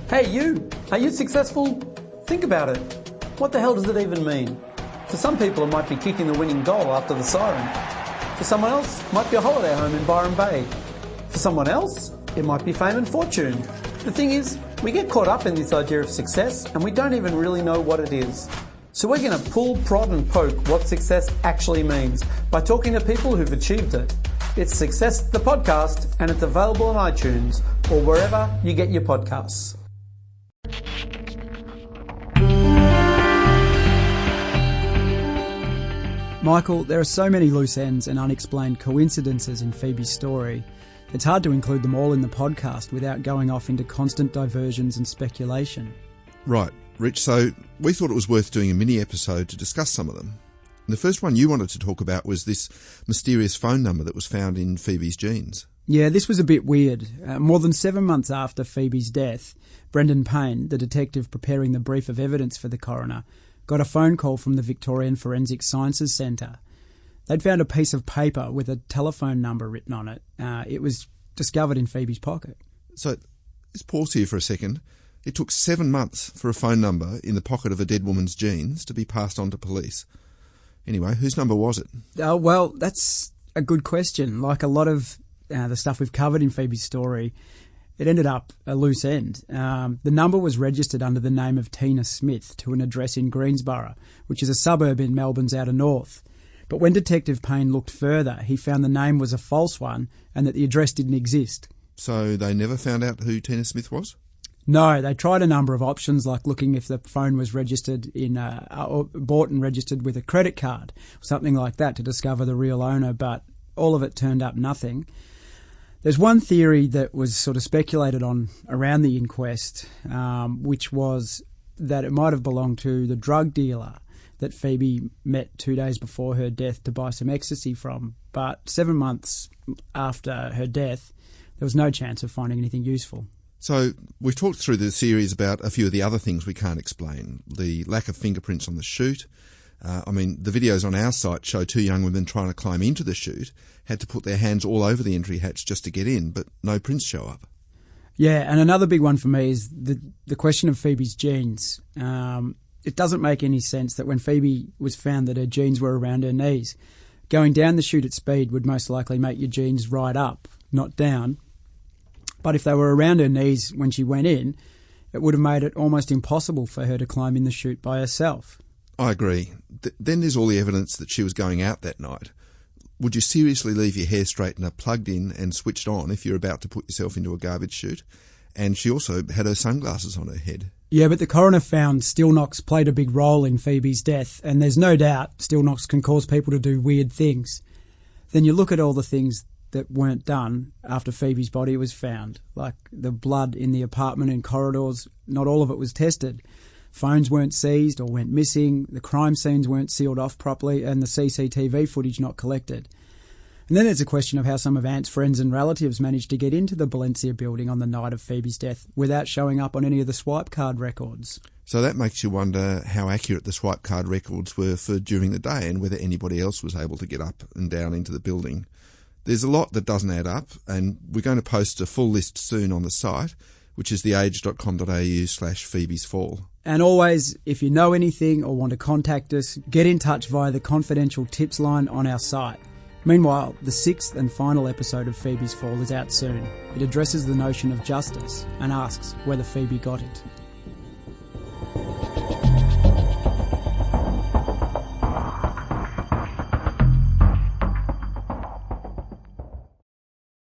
Hey you, are you successful? Think about it. What the hell does it even mean? For some people it might be kicking the winning goal after the siren. For someone else, it might be a holiday home in Byron Bay. For someone else, it might be fame and fortune. The thing is, we get caught up in this idea of success and we don't even really know what it is. So we're going to pull, prod and poke what success actually means by talking to people who've achieved it. It's Success the Podcast, and it's available on iTunes or wherever you get your podcasts. Michael, there are so many loose ends and unexplained coincidences in Phoebe's story. It's hard to include them all in the podcast without going off into constant diversions and speculation. Right, Rich, so we thought it was worth doing a mini episode to discuss some of them. And the first one you wanted to talk about was this mysterious phone number that was found in Phoebe's jeans. Yeah, this was a bit weird. More than 7 months after Phoebe's death, Brendan Payne, the detective preparing the brief of evidence for the coroner, got a phone call from the Victorian Forensic Sciences Centre. They'd found a piece of paper with a telephone number written on it. It was discovered in Phoebe's pocket. So, let's pause here for a second. It took 7 months for a phone number in the pocket of a dead woman's jeans to be passed on to police. Anyway, whose number was it? Well, that's a good question. Like a lot of the stuff we've covered in Phoebe's story, it ended up a loose end. The number was registered under the name of Tina Smith to an address in Greensborough, which is a suburb in Melbourne's outer north. But when Detective Payne looked further, he found the name was a false one and that the address didn't exist. So they never found out who Tina Smith was? No, they tried a number of options, like looking if the phone was registered or bought and registered with a credit card, or something like that, to discover the real owner, but all of it turned up nothing. There's one theory that was sort of speculated on around the inquest, which was that it might have belonged to the drug dealer that Phoebe met 2 days before her death to buy some ecstasy from. But 7 months after her death, there was no chance of finding anything useful. So we've talked through the series about a few of the other things we can't explain. The lack of fingerprints on the chute. The videos on our site show 2 young women trying to climb into the chute, had to put their hands all over the entry hatch just to get in, but no prints show up. Yeah, and another big one for me is the question of Phoebe's jeans. It doesn't make any sense that when Phoebe was found that her jeans were around her knees, going down the chute at speed would most likely make your jeans right up, not down. But if they were around her knees when she went in, it would have made it almost impossible for her to climb in the chute by herself. I agree. Then there's all the evidence that she was going out that night. Would you seriously leave your hair straightener plugged in and switched on if you're about to put yourself into a garbage chute? And she also had her sunglasses on her head. Yeah, but the coroner found steel knocks played a big role in Phoebe's death, and there's no doubt steel knocks can cause people to do weird things. Then you look at all the things that weren't done after Phoebe's body was found, like the blood in the apartment and corridors. Not all of it was tested. Phones weren't seized or went missing, the crime scenes weren't sealed off properly, and the CCTV footage not collected. And then there's a question of how some of Ant's friends and relatives managed to get into the Valencia building on the night of Phoebe's death without showing up on any of the swipe card records. So that makes you wonder how accurate the swipe card records were for during the day and whether anybody else was able to get up and down into the building. There's a lot that doesn't add up, and we're going to post a full list soon on the site, which is theage.com.au/Phoebe's Fall. And always, if you know anything or want to contact us, get in touch via the confidential tips line on our site. Meanwhile, the 6th and final episode of Phoebe's Fall is out soon. It addresses the notion of justice and asks whether Phoebe got it.